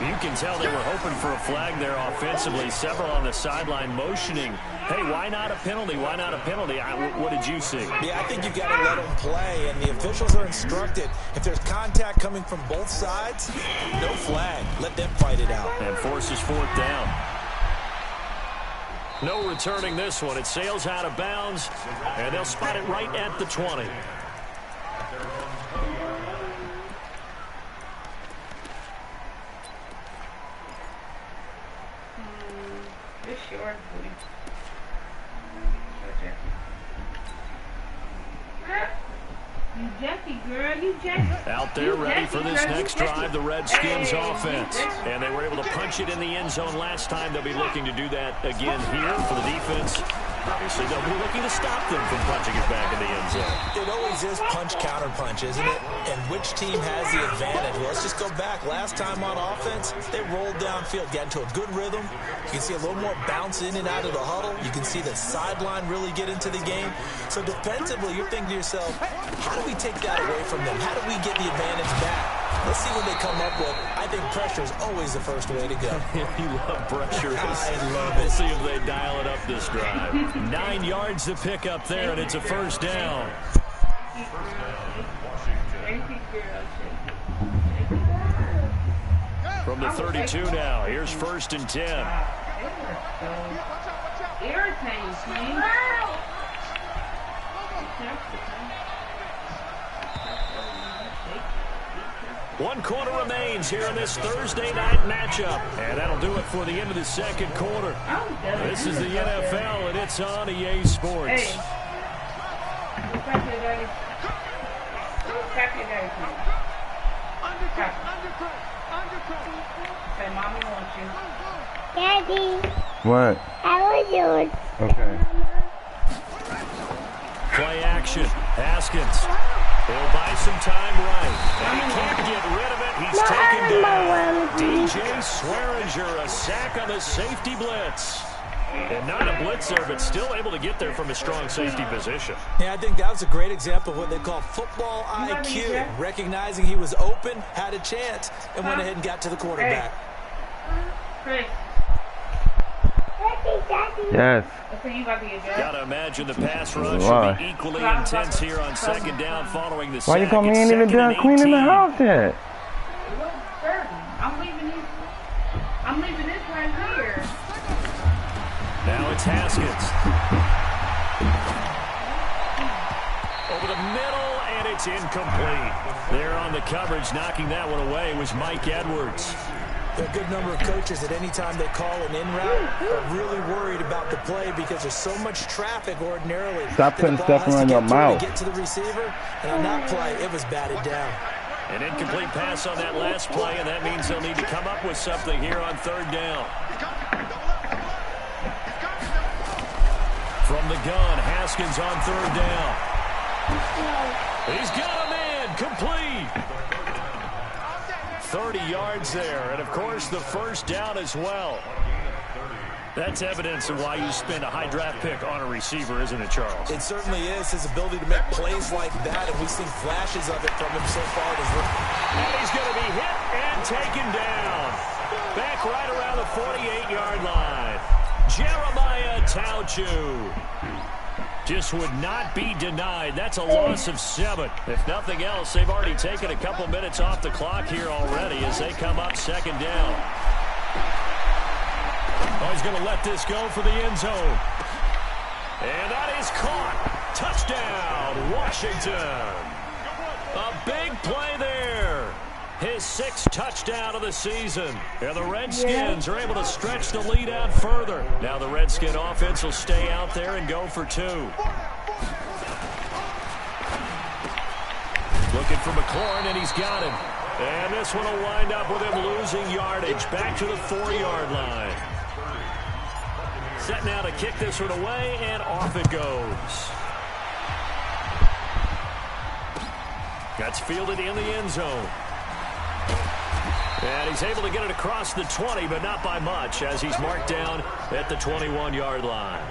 You can tell they were hoping for a flag there offensively. Several on the sideline motioning, hey, why not a penalty? Why not a penalty? What did you see? Yeah, I think you've got to let them play, and the officials are instructed. If there's contact coming from both sides, no flag. Let them fight it out. And forces 4th down. No returning this one. It sails out of bounds, and they'll spot it right at the 20. It's yours, booty. You Jackie, girl. You Jackie. Out there ready for this next drive, the Redskins offense. And they were able to punch it in the end zone last time. They'll be looking to do that again here for the defense. Obviously, they'll be looking to stop them from punching it back in the end zone. It always is punch-counter-punch, isn't it? And which team has the advantage? Well, let's just go back. Last time on offense, they rolled downfield, got into a good rhythm. You can see a little more bounce in and out of the huddle. You can see the sideline really get into the game. So defensively, you're thinking to yourself, how do we take that away from them? How do we get the advantage back? Let's see what they come up with. I think pressure is always the first way to go. You love pressure. I love it. We'll see if they dial it up this drive. 9 yards to pick up there, and it's a 1st down. From the 32 now, here's 1st and 10. Irritating, Queen. One quarter remains here in this Thursday night matchup. And that'll do it for the end of the 2nd quarter. This is the NFL, and it's on EA Sports. Hey. Say, Mommy wants you. Daddy, What? I want yours. Okay. Play action. Haskins. He'll buy some time right. And he can't get rid of it. He's taken down. DJ Swearinger, a sack on the safety blitz. And not a blitzer, but still able to get there from a strong safety position. Yeah, I think that was a great example of what they call football IQ. Recognizing he was open, had a chance, and went ahead and got to the quarterback. Chris. Yes. Gotta imagine the pass rush will be equally intense here on second down following the sack. Why you call me ain't even done cleaning the house yet? I'm leaving this right here. Now it's Haskins. Over the middle, and it's incomplete. There on the coverage, knocking that one away was Mike Edwards. There are a good number of coaches that any time they call an in route are really worried about the play because there's so much traffic ordinarily. Stop putting stuff around your mouth. To get to the receiver, and on that play, it was batted down. An incomplete pass on that last play, and that means they'll need to come up with something here on third down. From the gun, Haskins on third down. He's got a man, complete. 30 yards there, and of course the first down as well. That's evidence of why you spend a high draft pick on a receiver, isn't it, Charles? It certainly is, his ability to make plays like that, and we've seen flashes of it from him so far. And he's going to be hit and taken down. Back right around the 48-yard line. Jeremiah Tauchu just would not be denied. That's a loss of 7. If nothing else, they've already taken a couple minutes off the clock here already as they come up second down. Oh, he's going to let this go for the end zone. And that is caught. Touchdown, Washington. A big play there. His 6th touchdown of the season. And the Redskins are able to stretch the lead out further. Now the Redskin offense will stay out there and go for 2. Looking for McLaurin, and he's got him. And this one will wind up with him losing yardage. Back to the 4-yard line. Set now to kick this one away, and off it goes. That's fielded in the end zone. And he's able to get it across the 20, but not by much, as he's marked down at the 21-yard line.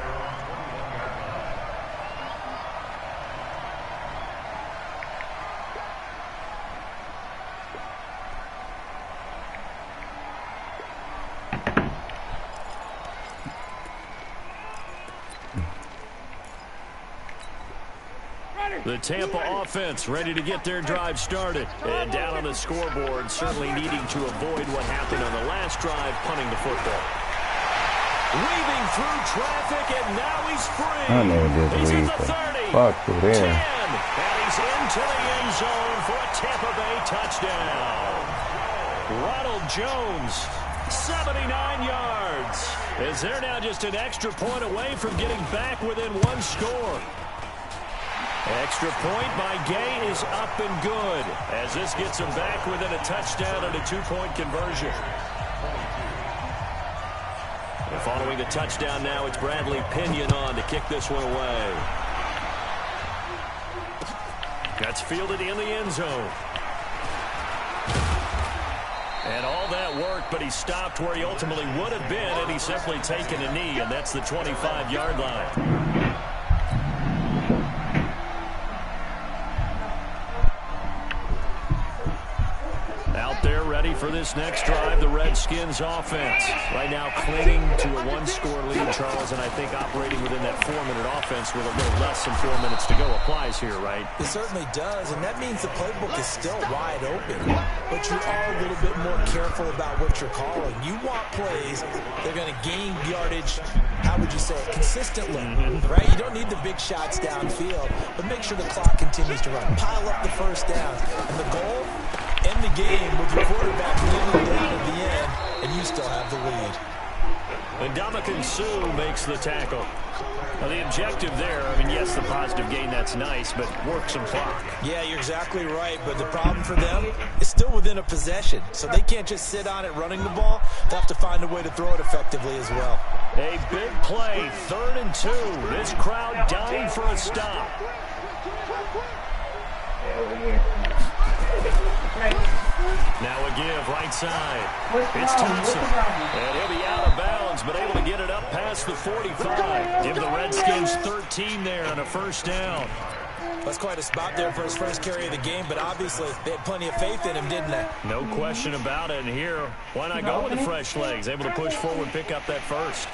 The Tampa offense ready to get their drive started. And down on the scoreboard, certainly needing to avoid what happened on the last drive, punting the football. Weaving through traffic, and now he's free. I know this he's week. at the 30, Fuck to 10, them. and he's into the end zone for a Tampa Bay touchdown. Ronald Jones, 79 yards. As they're now just an extra point away from getting back within 1 score. Extra point by Gay is up and good, as this gets him back within a touchdown and a 2-point conversion. And following the touchdown now, it's Bradley Pinion on to kick this one away. That's fielded in the end zone. And all that work, but he stopped where he ultimately would have been had he simply taken a knee, and that's the 25-yard line. They're ready for this next drive, the Redskins offense. Right now clinging to a 1-score lead, Charles, and I think operating within that 4-minute offense with a little less than 4 minutes to go applies here, right? It certainly does, and that means the playbook is still wide open. But you are a little bit more careful about what you're calling. You want plays that are going to gain yardage, how would you say it, consistently, right? You don't need the big shots downfield, but make sure the clock continues to run. Pile up the first down, and the goal, end the game with your quarterback kneeling down at the end, and you still have the lead. And Ndamukong Suh makes the tackle. Now the objective there, I mean, yes, the positive gain, that's nice, but work some clock. Yeah, you're exactly right, but the problem for them is still within a possession, so they can't just sit on it running the ball. They'll have to find a way to throw it effectively as well. A big play, 3rd and 2. This crowd dying for a stop. Now a give right side. It's Thompson. And he'll be out of bounds, but able to get it up past the 45. Give the Redskins 13 there on a first down. That's quite a spot there for his first carry of the game, but obviously they had plenty of faith in him, didn't they? No question about it. And here, why not go with the fresh legs? Able to push forward, pick up that first.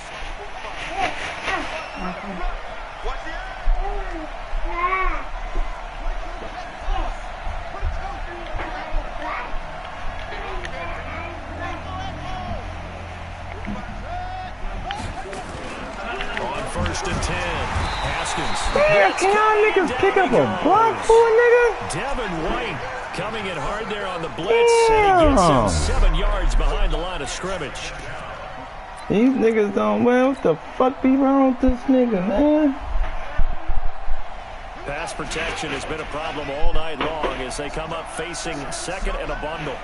On 1st and 10, Haskins. Damn, can y'all niggas pick up a block for a nigga? Devin White coming in hard there on the blitz. And he gets him 7 yards behind the line of scrimmage. These niggas don't, well, what the fuck be wrong with this nigga, man? Pass protection has been a problem all night long as they come up facing second and a bundle.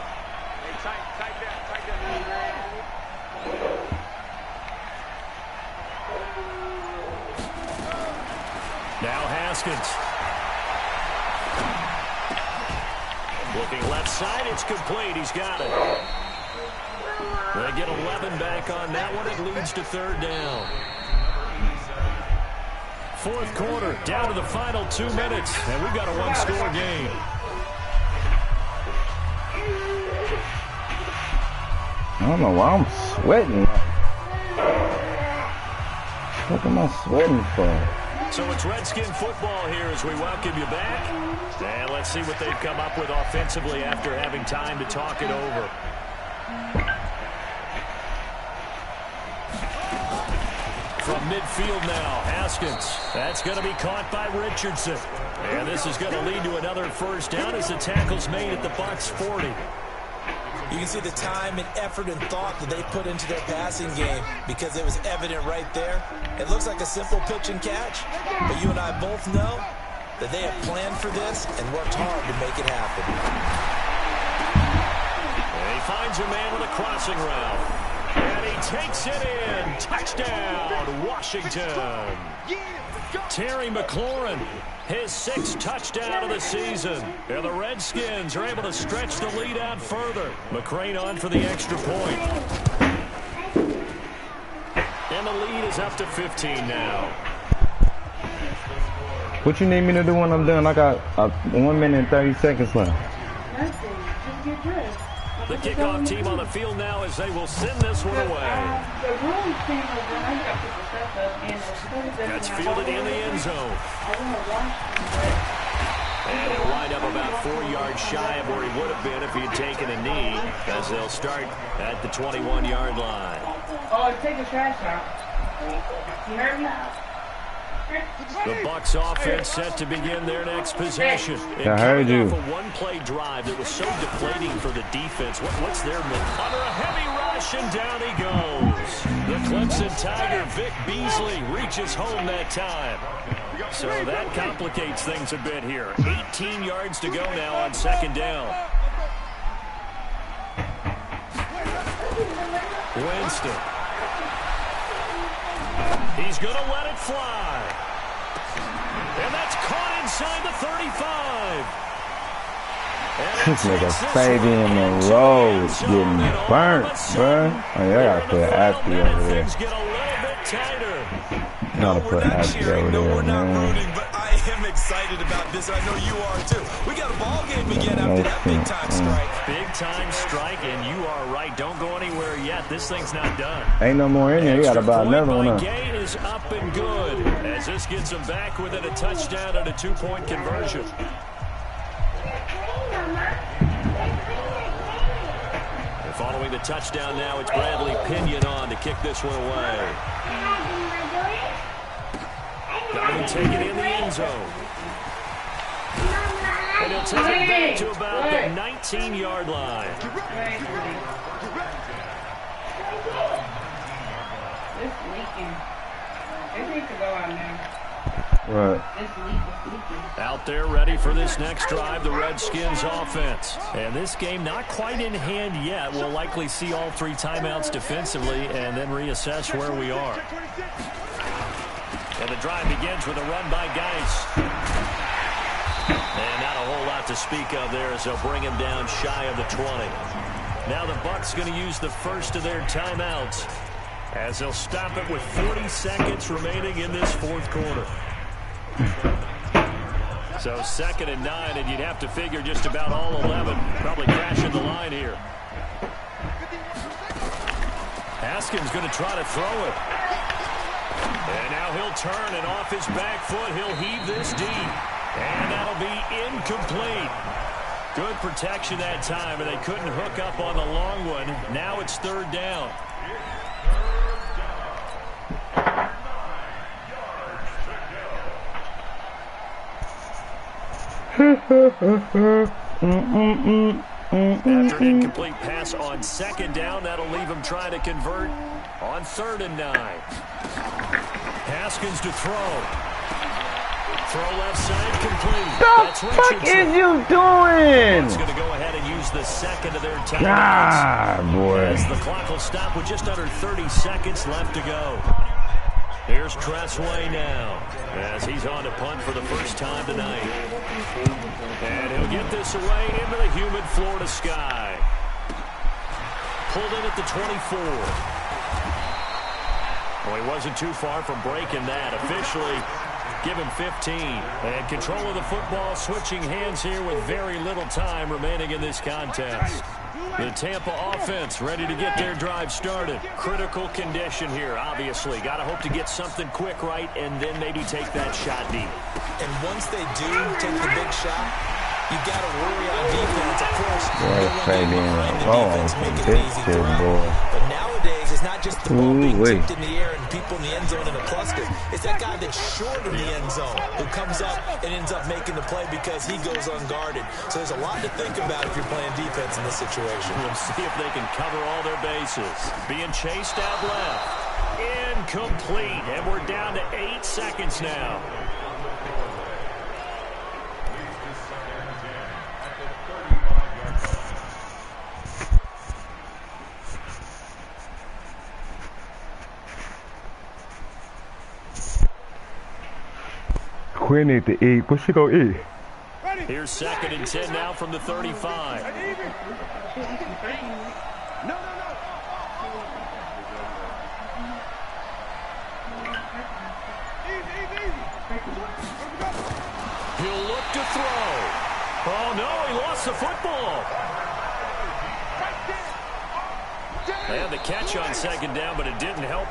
Now Haskins. Looking left side, it's complete. He's got it. They get 11 back on that one. It leads to 3rd down. 4th quarter, down to the final 2 minutes, and we've got a one-score game. I don't know why I'm sweating. What am I sweating for? So it's Redskin football here as we welcome you back. And let's see what they've come up with offensively after having time to talk it over. From midfield now, Haskins. That's going to be caught by Richardson. And this is going to lead to another first down as the tackle's made at the Bucs 40. You can see the time and effort and thought that they put into their passing game because it was evident right there. It looks like a simple pitch and catch, but you and I both know that they have planned for this and worked hard to make it happen. And he finds a man with a crossing route. And he takes it in. Touchdown, Washington. Terry McLaurin, his 6th touchdown of the season. And the Redskins are able to stretch the lead out further. McCrane on for the extra point. And the lead is up to 15 now. What you need me to do when I'm done? I got 1 minute and 30 seconds left. Nothing. Just get dressed. The kickoff team on the field now as they will send this one away. The room came over and I got to put the stuff up and That's fielded in the end zone. And he'll wind up about 4 yards shy of where he would have been if he had taken a knee, as they'll start at the 21-yard line. Oh, take the trash out. You heard me? The Bucs offense set to begin their next possession. I heard you. Off a one-play drive that was so deflating for the defense. What's their move? Under a heavy rush, and down he goes. The Clemson Tiger, Vic Beasley, reaches home that time. So that complicates things a bit here. 18 yards to go now on 2nd down. Winston. He's going to let it fly. And that's caught inside the 35. This nigga Fabian Monroe getting burnt, bro. Oh, yeah, I gotta put Appy over there. Things get a little bit tighter. Gotta put Appy over there, man. But I am excited about this. I know you are too. We got a ball game again after that big-time strike. Big-time strike, and you are right. Don't go anywhere yet. This thing's not done. Ain't no more in here. You gotta buy another one up. Gay is up and good as this gets him back within a touchdown and a 2-point conversion. And following the touchdown now, it's Bradley Pinion on to kick this one away. Donovan take it in the end zone. And he'll take it back to about the 19-yard line. It's leaking. It needs to go out now. Right. It's leaking. Out there ready for this next drive, the Redskins offense. And this game not quite in hand yet. We'll likely see all 3 timeouts defensively and then reassess where we are. And the drive begins with a run by Geis. And now a whole lot to speak of there as they'll bring him down shy of the 20. Now the Bucs going to use the first of their timeouts as they'll stop it with 40 seconds remaining in this fourth quarter. So 2nd and 9, and you'd have to figure just about all 11 probably crashing the line here. Haskins going to try to throw it. And now he'll turn, and off his back foot, he'll heave this deep. And that'll be incomplete. Good protection that time, and they couldn't hook up on the long one. Now it's 3rd down. After an incomplete pass on 2nd down, that'll leave him trying to convert on 3rd and 9. Haskins to throw. Throw left side, complete. What the fuck is you doing? He's going to go ahead and use the 2nd of their timeouts. God, boy. As the clock will stop with just under 30 seconds left to go. Here's Tressway now, as he's on to punt for the first time tonight. And he'll get this away into the humid Florida sky. Pulled in at the 24. Well, he wasn't too far from breaking that. Officially, give him 15. And control of the football switching hands here with very little time remaining in this contest. The Tampa offense ready to get their drive started. Critical condition here, obviously. Got to hope to get something quick right and then maybe take that shot deep. And once they do take the big shot, you got to worry on defense. Of course, but nowadays, it's not just the ball being tipped in the air and people in the end zone in a cluster. It's that guy that's short of the end zone who comes up and ends up making the play because he goes unguarded. So there's a lot to think about if you're playing defense in this situation. We'll see if they can cover all their bases. Being chased out left. Incomplete. And we're down to 8 seconds now. Quinn need to eat. What she gonna eat? Here's 2nd and 10 now from the 35. No. Easy. He'll look to throw. Oh, no, he lost the football. They had the catch on 2nd down, but it didn't help